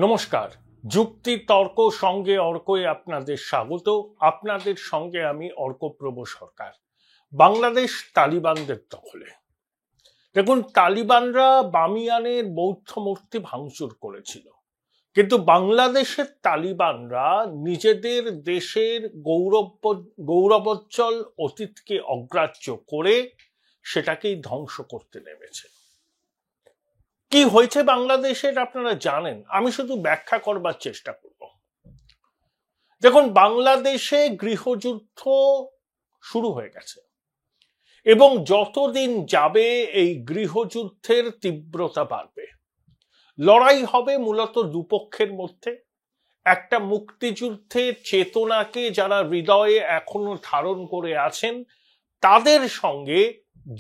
নমস্কার। যুক্তি তর্ক সঙ্গে অর্কয়ে আপনাদের স্বাগত। আপনাদের সঙ্গে আমি অর্কপ্রভ সরকার। বাংলাদেশ তালিবানদের দখলে। দেখুন, তালিবানরা বামিয়ানের বৌদ্ধ মূর্তি ভাঙচুর করেছিল, কিন্তু বাংলাদেশের তালিবানরা নিজেদের দেশের গৌরবোজ্জ্বল অতীতকে অগ্রাহ্য করে সেটাকেই ধ্বংস করতে নেমেছে। কি হয়েছে বাংলাদেশের আপনারা জানেন, আমি শুধু ব্যাখ্যা করবার চেষ্টা করব। দেখুন, বাংলাদেশে গৃহযুদ্ধ শুরু হয়ে গেছে এবং যতদিন যাবে এই গৃহযুদ্ধের তীব্রতা বাড়বে। লড়াই হবে মূলত দুপক্ষের মধ্যে। একটা মুক্তিযুদ্ধের চেতনাকে যারা হৃদয়ে এখনো ধারণ করে আছেন তাদের সঙ্গে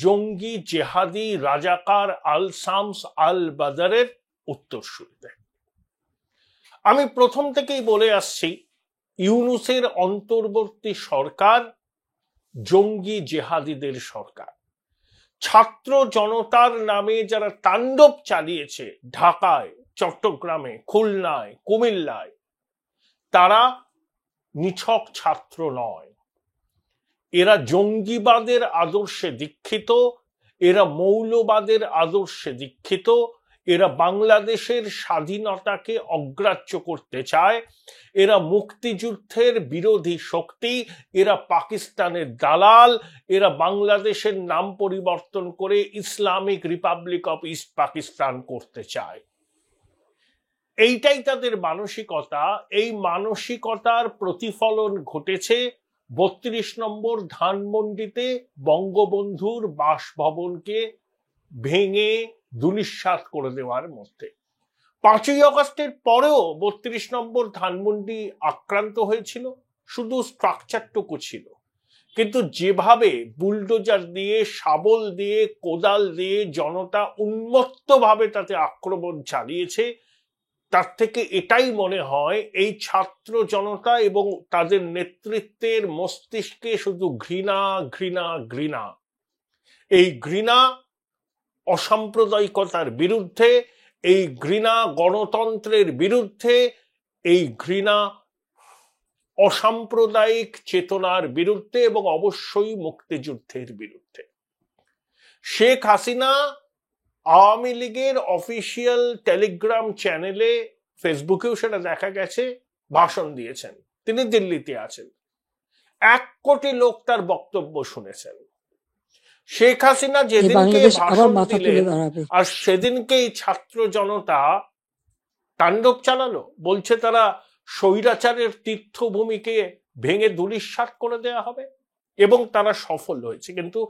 জঙ্গি জেহাদি রাজাকার আল শামস আল বাদারের উত্তরসূরিদের। আমি প্রথম থেকেই বলে আসছি, ইউনূসের অন্তর্বর্তী সরকার জঙ্গি জেহাদিদের সরকার। ছাত্র জনতার নামে যারা তাণ্ডব চালিয়েছে ঢাকায়, চট্টগ্রামে, খুলনায়, কুমিল্লায়, তারা নিছক ছাত্র নয়। এরা জঙ্গিবাদের আদর্শে দীক্ষিত, এরা মৌলবাদের আদর্শে দীক্ষিত, এরা বাংলাদেশের স্বাধীনতাকে অগ্রাহ্য করতে চায়, এরা মুক্তিযুদ্ধের বিরোধী শক্তি, এরা পাকিস্তানের দালাল, এরা বাংলাদেশের নাম পরিবর্তন করে Islamic Republic of east Pakistan করতে চায়। এইটাই তাদের মানসিকতা। এই মানসিকতার প্রতিফলন ঘটেছে ৩২ নম্বর ধানমন্ডিতে বঙ্গবন্ধুর বাসভবনকে ভেঙে ধূলিসাৎ করে দেওয়ার মধ্যে। ৫ই আগস্টের পরেও ৩২ নম্বর ধানমন্ডি আক্রান্ত হয়েছিল, শুধু স্ট্রাকচারটুকু ছিল। কিন্তু যেভাবে বুলডোজার দিয়ে, শাবল দিয়ে, কোদাল দিয়ে জনতা উন্মত্তভাবে তাতে আক্রমণ চালিয়েছে, তার থেকে এটাই মনে হয় এই ছাত্র জনতা এবং তাদের নেতৃত্বের মস্তিষ্কে শুধু ঘৃণা ঘৃণা ঘৃণা। এই ঘৃণা অসাম্প্রদায়িকতার বিরুদ্ধে, এই ঘৃণা গণতন্ত্রের বিরুদ্ধে, এই ঘৃণা অসাম্প্রদায়িক চেতনার বিরুদ্ধে এবং অবশ্যই মুক্তিযুদ্ধের বিরুদ্ধে। শেখ হাসিনা আওয়ামী লীগের অফিসিয়াল টেলিগ্রাম চ্যানেলে, ফেসবুকেও সেটা দেখা গেছে, ভাষণ দিয়েছেন। তিনি দিল্লিতে আছেন। ১ কোটি লোক তার বক্তব্য শুনেছেন। শেখ হাসিনা যেদিনকে ভাষণ দিলেন আর সেদিনকেই ছাত্র জনতা তাণ্ডব চালালো। বলছে তারা স্বৈরাচারের তীর্থভূমিকে ভেঙে ধূলিসাৎ করে দেওয়া হবে, এবং তারা সফল হয়েছে। কিন্তু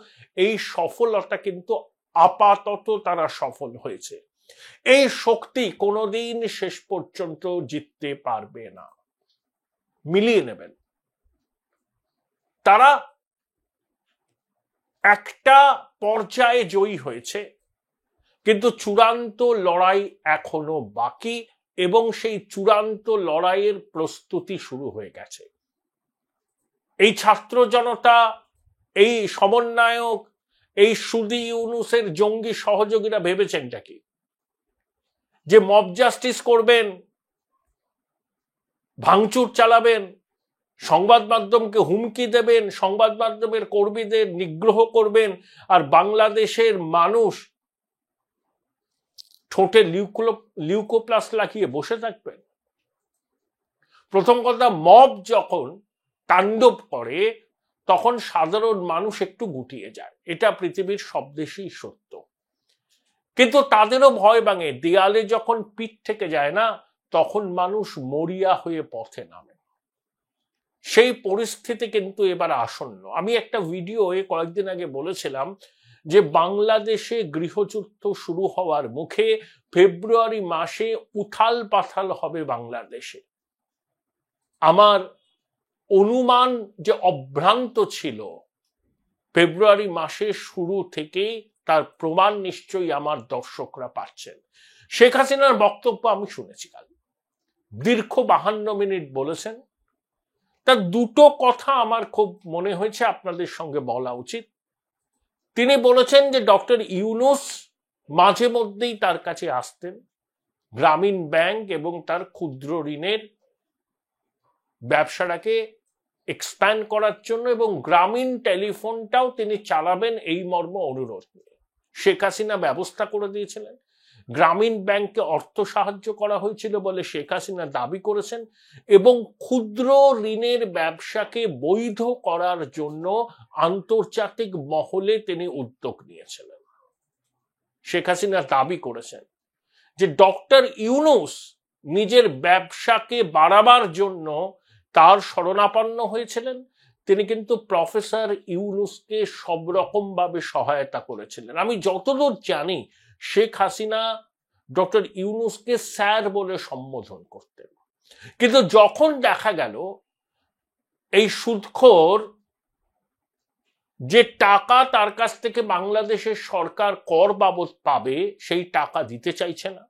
এই সফলতা কিন্তু আপাতত তারা সফল হয়েছে। এই শক্তি কোনোদিন শেষ পর্যন্ত জিততে পারবে না। মিলিয়ে নেবেন, তারা একটা পর্যায়ে জয়ী হয়েছে, কিন্তু চূড়ান্ত লড়াই এখনো বাকি, এবং সেই চূড়ান্ত লড়াইয়ের প্রস্তুতি শুরু হয়ে গেছে। এই ছাত্র জনতা, এই সমন্বয়ক, এই সুদি ইউনূসের জঙ্গি সহযোগীরা ভেবেছেনটা কি? যে মব জাস্টিস করবেন, ভাঙচুর চালাবেন, সংবাদ মাধ্যমকে হুমকি দেবেন, সংবাদ মাধ্যমের কর্মীদের নিগ্রহ করবেন, আর বাংলাদেশের মানুষ ঠোঁটে লিউকোপ্লাস্ট লাগিয়ে বসে থাকবেন? প্রথম কথা, মব যখন তাণ্ডব করে তখন সাধারণ মানুষ একটু গুটিয়ে যায়, এটা পৃথিবীর সব দেশেই সত্য। কিন্তু তাদেরও ভয় ভাঙে। দেয়ালে যখন পিঠ থেকে যায় না, তখন মানুষ মরিয়া হয়ে পথে নামে। সেই পরিস্থিতি কিন্তু এবার আসন্ন। আমি একটা ভিডিওয়ে কয়েকদিন আগে বলেছিলাম যে বাংলাদেশে গৃহযুদ্ধ শুরু হওয়ার মুখে ফেব্রুয়ারি মাসে উথাল পাথাল হবে বাংলাদেশে। আমার অনুমান যে অভ্রান্ত ছিল, ফেব্রুয়ারি মাসের শুরু থেকে তার প্রমাণ নিশ্চয়ই আমার দর্শকরা পাচ্ছেন। শেখ হাসিনার বক্তব্য আমি শুনেছি, কাল দীর্ঘ 52 মিনিট বলেছেন। তার দুটো কথা আমার খুব মনে হয়েছে আপনাদের সঙ্গে বলা উচিত। তিনি বলেছেন যে ডক্টর ইউনূস মাঝে মধ্যেই তার কাছে আসতেন, গ্রামীণ ব্যাংক এবং তার ক্ষুদ্র ঋণের ব্যবসাটাকে এক্সপ্যান্ড করার জন্য, এবং গ্রামীণ টেলিফোনটাও তিনি চালাবেন এই মর্ম অনুরোধ নিয়ে। শেখ হাসিনা ব্যবস্থা করে দিয়েছিলেন। গ্রামীণ ব্যাংককে অর্থ সাহায্য করা হয়েছিল বলে শেখ হাসিনা দাবি করেছেন, এবং ক্ষুদ্র ঋণের ব্যবসাকে বৈধ করার জন্য আন্তর্জাতিক মহলে তিনি উদ্যোগ নিয়েছিলেন। শেখ হাসিনা দাবি করেছেন যে ডক্টর ইউনূস নিজের ব্যবসাকে বাড়াবার জন্য তার শরণাপন্ন হয়েছিলেন। তিনি কিন্তু প্রফেসর ইউনূসকে সব রকম ভাবে সহায়তা করেছিলেন। আমি যতদূর জানি শেখ হাসিনা ডক্টর ইউনূসকে স্যার বলে সম্বোধন করতেন। কিন্তু যখন দেখা গেল এই সুদখোর যে টাকা তার কাছ থেকে বাংলাদেশের সরকার কর বাবদ পাবে সেই টাকা দিতে চাইছে না,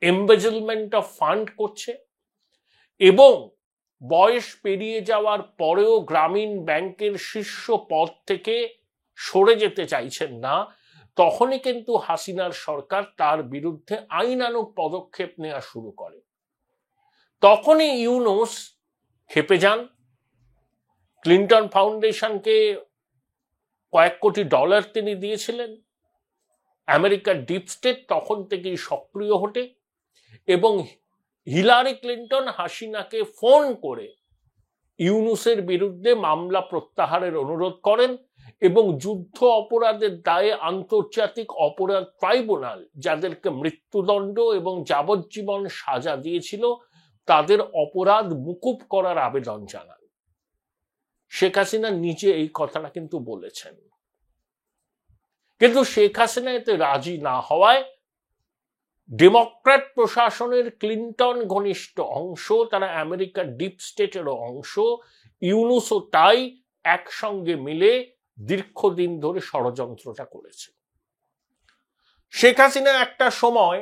এমবেজলমেন্ট অফ ফান্ড করছে, এবং বয়স পেরিয়ে যাওয়ার পরেও গ্রামীণ ব্যাংকের শীর্ষ পদ থেকে সরে যেতে চাইছেন না, তখনই কিন্তু হাসিনার সরকার তার বিরুদ্ধে আইনানুগ পদক্ষেপ নেওয়া শুরু করে। তখনই ইউনূস খেপে যান। ক্লিন্টন ফাউন্ডেশনকে কয়েক কোটি ডলার তিনি দিয়েছিলেন। আমেরিকার ডিপ স্টেট তখন থেকেই সক্রিয় হটে, এবং হিলারি ক্লিন্টন হাসিনাকে ফোন করে ইউনূসের বিরুদ্ধে মামলা প্রত্যাহারের অনুরোধ করেন, এবং যুদ্ধ অপরাধের দায়ে আন্তর্জাতিক অপরাধ ট্রাইব্যুনাল যাদেরকে মৃত্যুদণ্ড এবং যাবজ্জীবন সাজা দিয়েছিল তাদের অপরাধ মুকুব করার আবেদন জানান। শেখ হাসিনা নিজে এই কথাটা কিন্তু বলেছেন। কিন্তু শেখ হাসিনা এতে রাজি না হওয়ায় ডেমোক্র্যাট প্রশাসনের ক্লিন্টন ঘনিষ্ঠ অংশ, তারা আমেরিকার ডিপ স্টেটেরও অংশ, ইউনূসও তাই, একসঙ্গে মিলে দীর্ঘদিন ধরে ষড়যন্ত্রটা করেছে। শেখ হাসিনা একটা সময়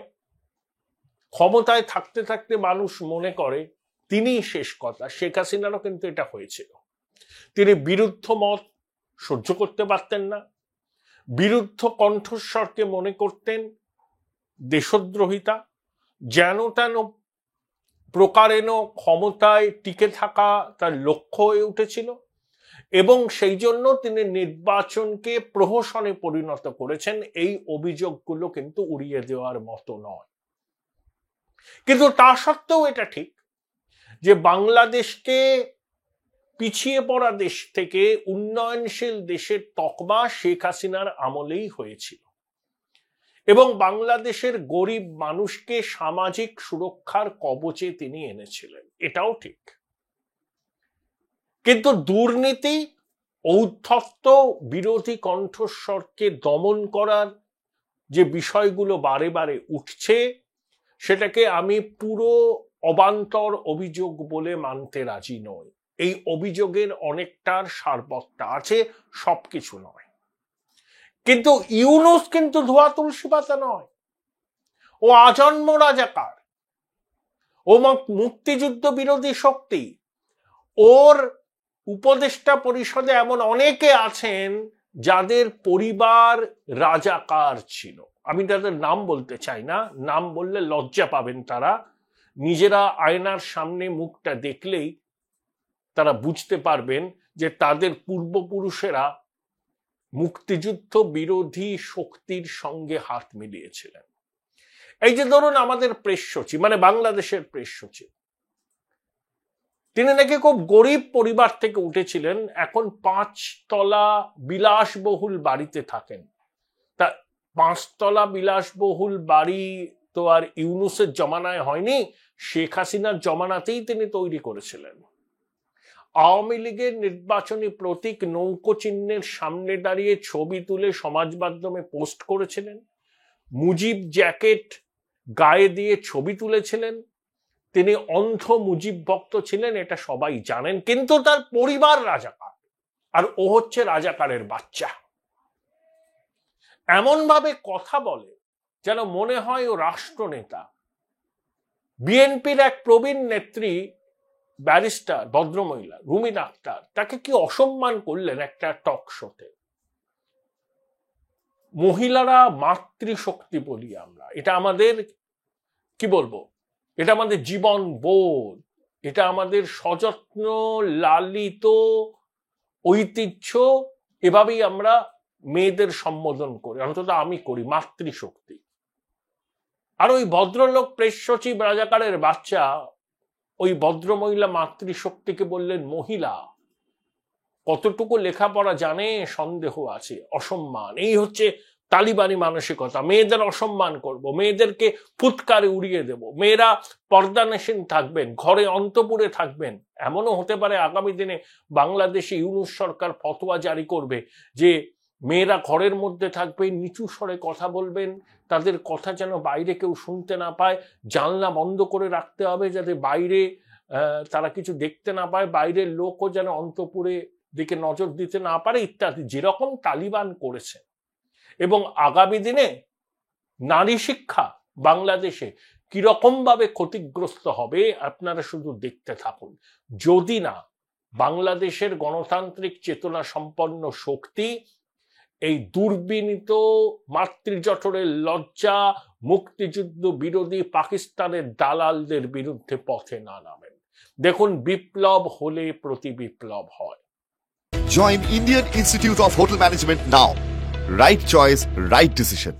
ক্ষমতায় থাকতে থাকতে মানুষ মনে করে তিনিই শেষ কথা। শেখ হাসিনারও কিন্তু এটা হয়েছিল। তিনি বিরুদ্ধ মত সহ্য করতে পারতেন না, বিরুদ্ধ কণ্ঠস্বরকে মনে করতেন দেশদ্রোহিতা, যেন তেন প্রকারেণ ক্ষমতায় টিকে থাকা তার লক্ষ্য হয়ে উঠেছিল, এবং সেই জন্য তিনি নির্বাচনকে প্রহসনে পরিণত করেছেন। এই অভিযোগগুলো কিন্তু উড়িয়ে দেওয়ার মতো নয়। কিন্তু তা সত্ত্বেও এটা ঠিক যে বাংলাদেশকে পিছিয়ে পড়া দেশ থেকে উন্নয়নশীল দেশের তকমা শেখ হাসিনার আমলেই হয়েছিল, এবং বাংলাদেশের গরিব মানুষকে সামাজিক সুরক্ষার কবচে তিনি এনেছিলেন, এটাও ঠিক। কিন্তু দুর্নীতি, ঔদ্ধত্য, বিরোধী কণ্ঠস্বরকে দমন করার যে বিষয়গুলো বারে বারে উঠছে, সেটাকে আমি পুরো অবান্তর অভিযোগ বলে মানতে রাজি নই। এই অভিযোগের অনেকটার সারবত্তা আছে, সবকিছু নয়। কিন্তু ইউনূস কিন্তু ধোয়া তুলসী পাতা নয়, ও আজন্ম রাজাকার, ও মুক্তিযুদ্ধ বিরোধী শক্তি। ওর উপদেষ্টা পরিষদে এমন অনেকে আছেন যাদের পরিবার রাজাকার ছিল। আমি তাদের নাম বলতে চাই না, নাম বললে লজ্জা পাবেন তারা। নিজেরা আয়নার সামনে মুখটা দেখলেই তারা বুঝতে পারবেন যে তাদের পূর্বপুরুষেরা মুক্তিযুদ্ধ বিরোধী শক্তির সঙ্গে হাত মিলিয়েছিলেন। এই যে ধরুন আমাদের প্রেস সচিব, মানে বাংলাদেশের প্রেস সচিব, তিনি নাকি খুব গরিব পরিবার থেকে উঠেছিলেন, এখন 5 তলা বিলাসবহুল বাড়িতে থাকেন। তা 5 তলা বিলাসবহুল বাড়ি তো আর ইউনূসের জমানায় হয়নি, শেখ হাসিনার জমানাতেই তিনি তৈরি করেছিলেন। আওয়ামী লীগের নির্বাচনী প্রতীক নৌকো চিহ্নের সামনে দাঁড়িয়ে ছবি তুলে সমাজ মাধ্যমে পোস্ট করেছিলেন। মুজিব জ্যাকেট গায়ে দিয়ে ছবি তুলেছিলেন। তিনি অন্ধ মুজিব ভক্ত ছিলেন, এটা সবাই জানেন। কিন্তু তার পরিবার রাজাকার, আর ও হচ্ছে রাজাকারের বাচ্চা। এমন ভাবে কথা বলে যেন মনে হয় ও রাষ্ট্রনেতা। বিএনপির এক প্রবীণ নেত্রী ব্যারিস্টার ভদ্রমহিলা রুমিন আক্তার, তাকে কি অসম্মান করলেন একটা টক শোতে। মহিলারা মাতৃশক্তি বলি আমরা, এটা আমাদের কি বলবো, এটা আমাদের জীবন বোধ, এটা আমাদের সযত্ন লালিত ঐতিহ্য। এভাবেই আমরা মেয়েদের সম্বোধন করি, অন্তত আমি করি, মাতৃশক্তি। আর ওই ভদ্রলোক প্রেস সচিব রাজাকারের বাচ্চা ওই ভদ্রমহিলা মাতৃশক্তিকে বললেন মহিলা। কতটুকু লেখাপড়া জানে সন্দেহ আছে। অসম্মান, এই হচ্ছে তালিবানি মানসিকতা। মেয়েদের অসম্মান করব, মেয়েদেরকে ফুৎকারে উড়িয়ে দেব, মেয়েরা পর্দানসীন থাকবেন, ঘরে অন্তপুরে থাকবেন। এমনও হতে পারে আগামী দিনে বাংলাদেশে ইউনূস সরকার ফতোয়া জারি করবে যে মেয়েরা ঘরের মধ্যে থাকবে, নিচু স্বরে কথা বলবেন, তাদের কথা যেন বাইরে কেউ শুনতে না পায়, জানলা বন্ধ করে রাখতে হবে যাতে বাইরে তারা কিছু দেখতে না পায়, বাইরের লোকও যেন অন্তপুরে দিকে নজর দিতে না পারে, ইত্যাদি, যেরকম তালিবান করেছে। এবং আগামী দিনে নারী শিক্ষা বাংলাদেশে কিরকম ভাবে ক্ষতিগ্রস্ত হবে আপনারা শুধু দেখতে থাকুন। যদি না বাংলাদেশের গণতান্ত্রিক চেতনা সম্পন্ন শক্তি এই দুর্বিনীত মাতৃজঠরের লজ্জা মুক্তিযুদ্ধ বিরোধী পাকিস্তানের দালালদের বিরুদ্ধে পথে না নামেন, দেখুন বিপ্লব হলে প্রতি বিপ্লব হয়। Join Indian Institute of Hotel Management now. Right choice, right decision.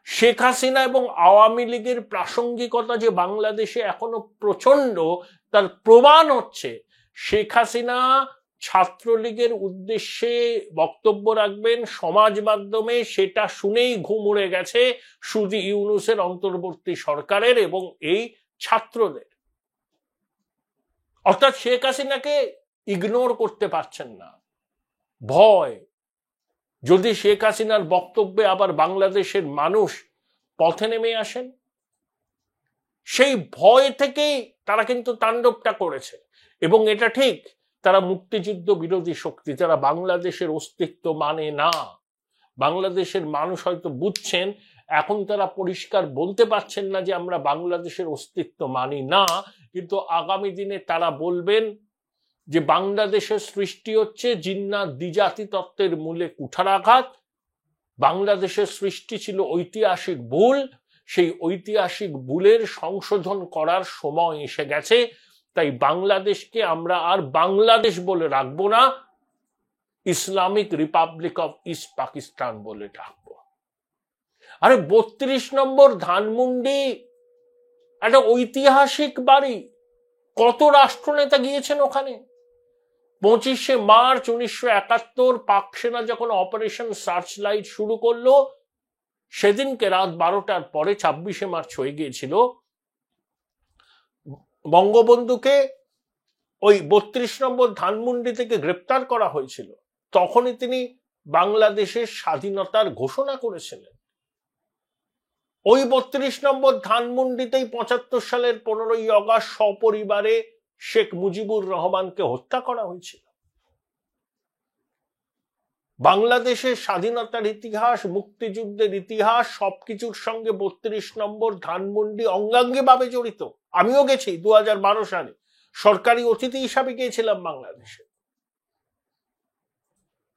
Sheikh Hasina এবং আওয়ামী লীগের প্রাসঙ্গিকতা যে বাংলাদেশে এখনো প্রচন্ড, তার প্রমাণ হচ্ছে শেখ হাসিনা ছাত্রলীগের উদ্দেশ্যে বক্তব্য রাখবেন সমাজ মাধ্যমে, সেটা শুনেই ঘুম উড়ে গেছে শুধু ইউনূসের অন্তর্বর্তী সরকারের এবং এই ছাত্রদের। অর্থাৎ শেখ হাসিনাকে ইগনোর করতে পারছেন না। ভয়, যদি শেখ হাসিনার বক্তব্যে আবার বাংলাদেশের মানুষ পথে নেমে আসেন, সেই ভয় থেকেই তারা কিন্তু তাণ্ডবটা করেছে। এবং এটা ঠিক, তারা মুক্তিযুদ্ধ বিরোধী শক্তি, তারা বাংলাদেশের অস্তিত্ব মানে না। বাংলাদেশের মানুষ হয়তো বুঝছেন, এখন তারা পরিষ্কার বলতে পারছেন না যে আমরা বাংলাদেশের অস্তিত্ব মানি না, কিন্তু আগামী দিনে তারা বলবেন যে বাংলাদেশের সৃষ্টি হচ্ছে জিন্নাত দ্বিজাতি তত্ত্বের মূলে কুঠারাঘাত, বাংলাদেশের সৃষ্টি ছিল ঐতিহাসিক ভুল, সেই ঐতিহাসিক ভুলের সংশোধন করার সময় এসে গেছে। তাই বাংলাদেশকে আমরা আর বাংলাদেশ বলে রাখবো না, Islamic Republic of east Pakistan বলে ডাকবো। আরে ৩২ নম্বর ধানমন্ডি একটা ঐতিহাসিক বাড়ি, কত রাষ্ট্রনেতা গিয়েছেন ওখানে। ২৫শে মার্চ ১৯৭১ পাক সেনা যখন অপারেশন সার্চলাইট শুরু করলো, সেদিনকে রাত ১২টার পরে ২৬শে মার্চ হয়ে গিয়েছিল, বঙ্গবন্ধুকে ওই ৩২ নম্বর ধানমন্ডি থেকে গ্রেপ্তার করা হয়েছিল। তখনই তিনি বাংলাদেশের স্বাধীনতার ঘোষণা করেছিলেন। ওই ৩২ নম্বর ধানমন্ডিতেই ৭৫ সালের ১৫ই আগস্ট সপরিবারে শেখ মুজিবুর রহমানকে হত্যা করা হয়েছিল। বাংলাদেশের স্বাধীনতার ইতিহাস, মুক্তিযুদ্ধের ইতিহাস সবকিছুর সঙ্গে ৩২ নম্বর ধানমন্ডি অঙ্গাঙ্গিভাবে জড়িত। আমিও গেছি ২০১২ সালে, সরকারি অতিথি হিসাবে গিয়েছিলাম বাংলাদেশে।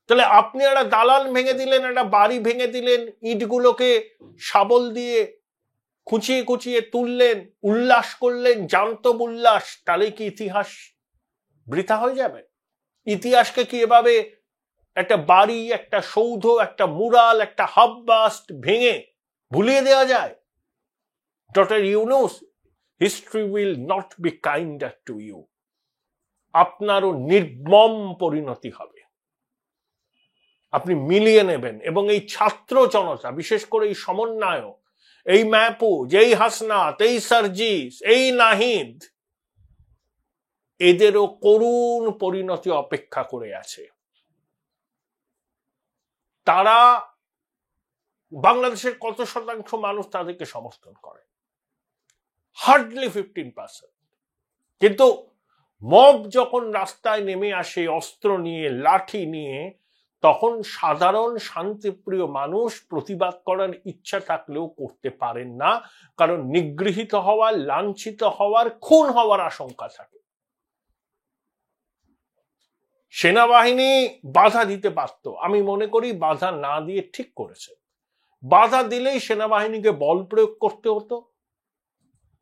তাহলে আপনি একটা দালান ভেঙে দিলেন, একটা বাড়ি ভেঙে দিলেন, ইটগুলোকে শাবল দিয়ে খুঁচিয়ে খুঁচিয়ে তুললেন, উল্লাস করলেন, জান্তব উল্লাস, তাহলে কি ইতিহাস বৃথা হয়ে যাবে? ইতিহাসকে কি এভাবে একটা বাড়ি, একটা সৌধ, একটা মুরাল, একটা হাববাস্ট ভেঙে ভুলিয়ে দেওয়া যায়? Doctor Yunus, history will not be kinder to you. আপনারও নির্মম পরিণতি হবে, আপনি মিলিয়ে নেবেন। এবং এই ছাত্র জনতা, বিশেষ করে এই সমন্বয়ক, এই মাহফুজ, এই হাসনাত, এই সার্জিস, এই নাহিদ, এদেরও করুণ পরিণতি অপেক্ষা করে আছে। তারা, বাংলাদেশের কত শতাংশ মানুষ তাদেরকে সমর্থন করে? হার্ডলি 15%। কিন্তু মব যখন রাস্তায় নেমে আসে অস্ত্র নিয়ে, লাঠি নিয়ে, তখন সাধারণ শান্তিপ্রিয় মানুষ প্রতিবাদ করার ইচ্ছা থাকলেও করতে পারেন না, কারণ নিগৃহীত হওয়ার, লাঞ্ছিত হওয়ার, খুন হওয়ার আশঙ্কা থাকে। সেনাবাহিনী বাধা দিতে পারত, আমি মনে করি বাধা না দিয়ে ঠিক করেছে। বাধা দিলেই সেনাবাহিনীকে বল প্রয়োগ করতে হতো,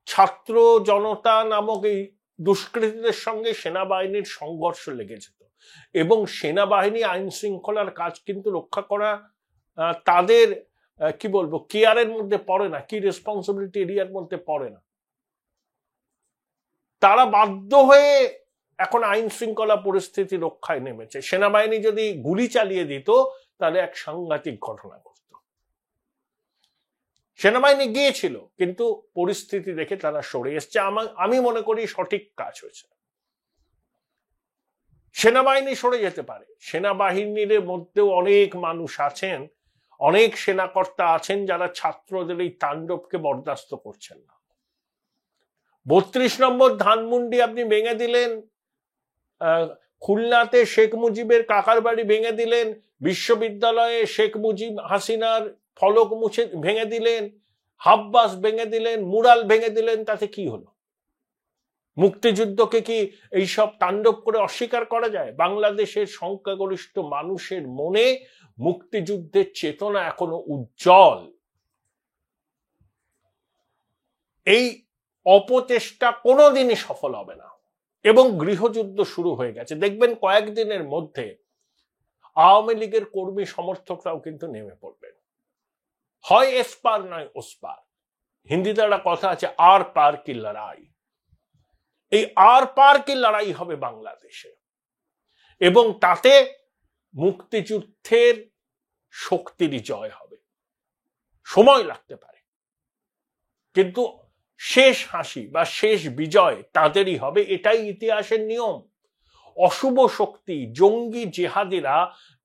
ছাত্র জনতা নামক এই দুষ্কৃতীদের সঙ্গে সেনাবাহিনীর সংঘর্ষ লেগে যেত, এবং সেনাবাহিনী আইন শৃঙ্খলার কাজ কিন্তু রক্ষা করা তাদের কি বলবো কেয়ারের মধ্যে পড়ে না, কি রেসপন্সিবিলিটি এরিয়ার মধ্যে পড়ে না। তারা বাধ্য হয়ে এখন আইন শৃঙ্খলা পরিস্থিতি রক্ষায় নেমেছে। সেনাবাহিনী যদি গুলি চালিয়ে দিত তাহলে এক সাংঘাতিক ঘটনা ঘটত। সেনাবাহিনী গিয়েছিল, কিন্তু পরিস্থিতি দেখে তারা সরে এসছে। আমি মনে করি সঠিক কাজ হয়েছে। সেনাবাহিনী সরে যেতে পারে, সেনাবাহিনীর মধ্যেও অনেক মানুষ আছেন, অনেক সেনাকর্তা আছেন যারা ছাত্রদের এই তাণ্ডবকে বরদাস্ত করছেন না। 32 নম্বর ধানমন্ডি আপনি ভেঙে দিলেন, খুলনাতে শেখ মুজিবের কাকার বাড়ি ভেঙে দিলেন, বিশ্ববিদ্যালয়ে শেখ মুজিব হাসিনার ফলক মুছে ভেঙে দিলেন, হাব্বাস ভেঙে দিলেন, মুরাল ভেঙে দিলেন, তাতে কি হলো? মুক্তিযুদ্ধকে কি এইসব তাণ্ডব করে অস্বীকার করা যায়? বাংলাদেশের সংখ্যাগরিষ্ঠ মানুষের মনে মুক্তিযুদ্ধের চেতনা এখনো উজ্জ্বল। এই অপচেষ্টা কোনোদিনই সফল হবে না, এবং গৃহযুদ্ধ শুরু হয়ে গেছে। দেখবেন কয়েকদিনের মধ্যে আওয়ামী লীগের কর্মী সমর্থকরাও কিন্তু নেমে পড়বেন। হয় এসপার নয় ওসপার। হিন্দিতে একটা কথা আছে, আর পার কি লড়াই। এই আর পার কি লড়াই হবে বাংলাদেশে, এবং তাতে মুক্তিযুদ্ধের শক্তিরই জয় হবে। সময় লাগতে পারে, কিন্তু শেষ হাসি বা শেষ বিজয় তাদেরই হবে, এটাই ইতিহাসের নিয়ম। অশুভ শক্তি, জঙ্গি জেহাদিরা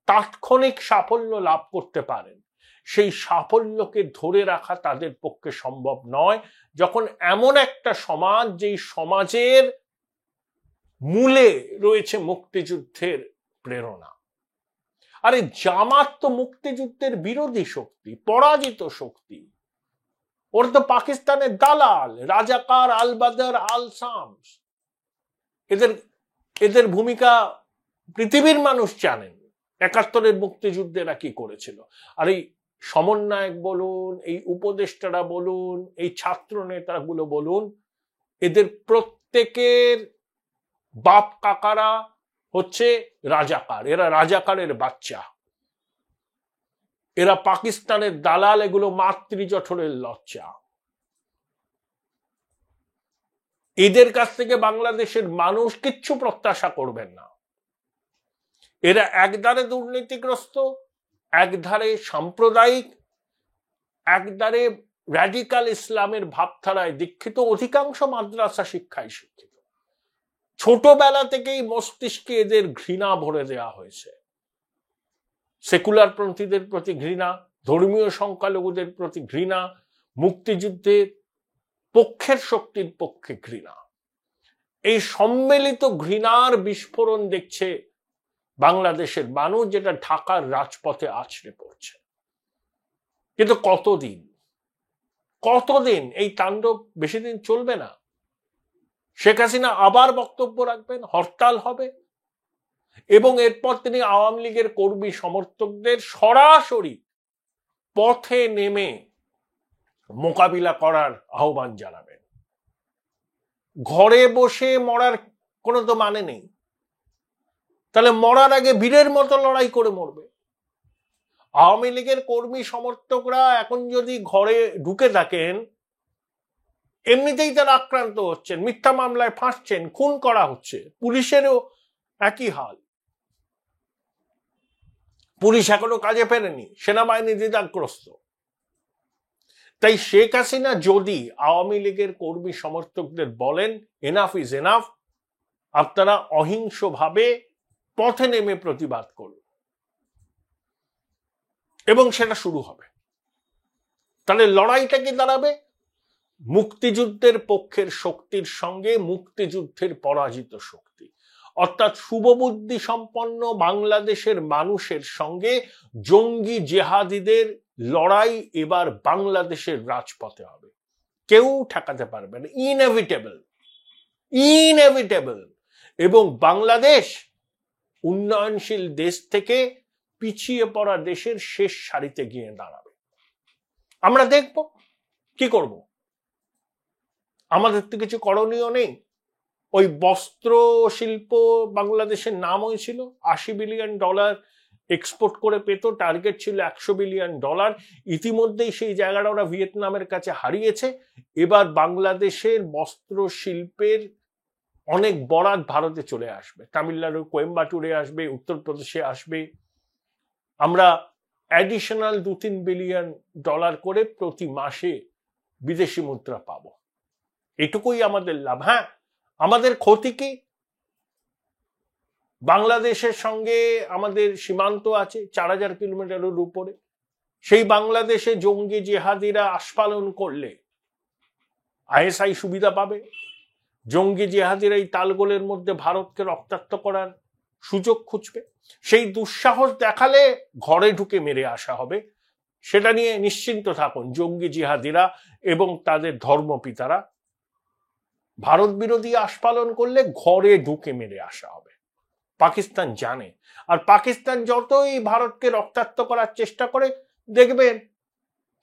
তাৎক্ষণিক সাফল্য লাভ করতে পারেন, সেই সাফল্যকে ধরে রাখা তাদের পক্ষে সম্ভব নয় যখন এমন একটা সমাজ, যেই সমাজের মূলে রয়েছে মুক্তিযুদ্ধের প্রেরণা। আরে জামাত তো মুক্তিযুদ্ধের বিরোধী শক্তি, পরাজিত শক্তি। ওর তো পাকিস্তানের দালাল, রাজাকার, আল বাদর, আল শামস। এদের ভূমিকা পৃথিবীর মানুষ জানেন। 71-এর মুক্তিযুদ্ধেরা কি করেছিল। আর এই সমন্বয়ক বলুন, এই উপদেষ্টারা বলুন, এই ছাত্র নেতাগুলো বলুন, এদের প্রত্যেকের বাপ কাকারা হচ্ছে রাজাকার। এরা রাজাকারের বাচ্চা, এরা পাকিস্তানের দালাল, এগুলো মাতৃজঠরের লজ্জা। এদের কাছ থেকে বাংলাদেশের মানুষ কিচ্ছু প্রত্যাশা করবেন না। এরা একধারে দুর্নীতিগ্রস্ত, একধারে সাম্প্রদায়িক, একধারে র্যাডিক্যাল ইসলামের ভাবধারায় দীক্ষিত। অধিকাংশ মাদ্রাসা শিক্ষায় শিক্ষিত। ছোটবেলা থেকেই মস্তিষ্কে এদের ঘৃণা ভরে দেওয়া হয়েছে। সেকুলার পন্থীদের প্রতি ঘৃণা, ধর্মীয় সংখ্যালঘুদের প্রতি ঘৃণা, মুক্তিযুদ্ধের পক্ষের শক্তির পক্ষে ঘৃণা। এই সম্মিলিত ঘৃণার বিস্ফোরণ দেখছে বাংলাদেশের মানুষ, যেটা ঢাকার রাজপথে আছড়ে পড়ছে। কিন্তু কতদিন এই তাণ্ডব? বেশি দিন চলবে না। শেখ হাসিনা আবার বক্তব্য রাখবেন, হরতাল হবে, এবং এরপর তিনি আওয়ামী লীগের কর্মী সমর্থকদের সরাসরি পথে নেমে মোকাবিলা করার আহ্বান জানাবেন। ঘরে বসে মরার কোনো তো মানে নেই। তাহলে মরার আগে বীরের মতো লড়াই করে মরবে। আওয়ামী লীগের কর্মী সমর্থকরা এখন যদি ঘরে ঢুকে থাকেন, এমনিতেই তারা আক্রান্ত হচ্ছেন, মিথ্যা মামলায় ফাঁসছেন, খুন করা হচ্ছে। পুলিশেরও একই হাল। পুলিশ এখনো কাজে ফেরেনি, সেনাবাহিনী দ্বিধাগ্রস্ত। তাই শেখ হাসিনা যদি আওয়ামী লীগের কর্মী সমর্থকদের বলেন এনাফ ইজ এনাফ, আপনারা অহিংসভাবে পথে নেমে প্রতিবাদ করুন, এবং সেটা শুরু হবে, তাহলে লড়াইটা কি দাঁড়াবে? মুক্তিযুদ্ধের পক্ষের শক্তির সঙ্গে মুক্তিযুদ্ধের পরাজিত শক্তি, অর্থাৎ শুভবুদ্ধি সম্পন্ন বাংলাদেশের মানুষের সঙ্গে জঙ্গি জেহাদিদের লড়াই এবার বাংলাদেশের রাজপথে হবে। কেউ ঠেকাতে পারবে না, ইনএভিটেবল। এবং বাংলাদেশ উন্নয়নশীল দেশ থেকে পিছিয়ে পড়া দেশের শেষ সারিতে গিয়ে দাঁড়াবে। আমরা দেখব কি করব। আমাদের তো কিছু করণীয় নেই। ওই বস্ত্র শিল্প বাংলাদেশের নাম হয়েছিল, $80 বিলিয়ন এক্সপোর্ট করে পেত, টার্গেট ছিল $100 বিলিয়ন। ইতিমধ্যেই সেই জায়গাটা ওরা ভিয়েতনামের কাছে হারিয়েছে। এবার বাংলাদেশের বস্ত্র শিল্পের অনেক বরাত ভারতে চলে আসবে, তামিলনাড়ুর কোয়েম্বাটুরে আসবে, উত্তরপ্রদেশে আসবে। আমরা অ্যাডিশনাল $2-3 বিলিয়ন করে প্রতি মাসে বিদেশি মুদ্রা পাবো। এটুকুই আমাদের লাভ। হ্যাঁ, আমাদের ক্ষতি কি? বাংলাদেশের সঙ্গে আমাদের সীমান্ত আছে 4000 কিলোমিটারের উপরে। সেই বাংলাদেশে জঙ্গি জিহাদিরা আস্ফালন করলে আইএসআই সুবিধা পাবে। জঙ্গি জিহাদিরা এই তালগোলের মধ্যে ভারতকে রক্তাক্ত করার সুযোগ খুঁজবে। সেই দুঃসাহস দেখালে ঘরে ঢুকে মেরে আসা হবে, সেটা নিয়ে নিশ্চিন্ত থাকুন। জঙ্গি জিহাদিরা এবং তাদের ধর্মপিতারা ভারত বিরোধী আস্ফালন করলে ঘরে ঢুকে মেরে আসা হবে, পাকিস্তান জানে। আর পাকিস্তান যতই ভারতকে রক্তাক্ত করার চেষ্টা করে, দেখবেন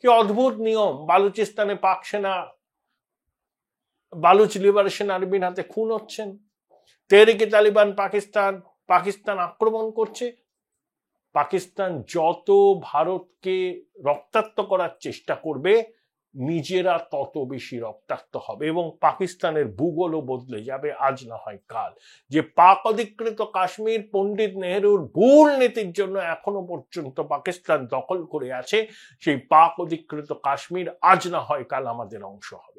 কি অদ্ভুত নিয়ম। বালুচিস্তানে পাক সেনা, বালুচ লিবারেশন আর্মির হাতে খুন হচ্ছেন। তেহরিকে তালিবান পাকিস্তান আক্রমণ করছে। পাকিস্তান যত ভারতকে রক্তাক্ত করার চেষ্টা করবে, নিজেরা তত বেশি রক্তাক্ত হবে এবং পাকিস্তানের ভূগোলও বদলে যাবে, আজ না হয় কাল। যে পাক অধিকৃত কাশ্মীর পণ্ডিত নেহরুর ভুল নীতির জন্য এখনো পর্যন্ত পাকিস্তান দখল করে আছে, সেই পাক অধিকৃত কাশ্মীর আজ না হয় কাল আমাদের অংশ হবে।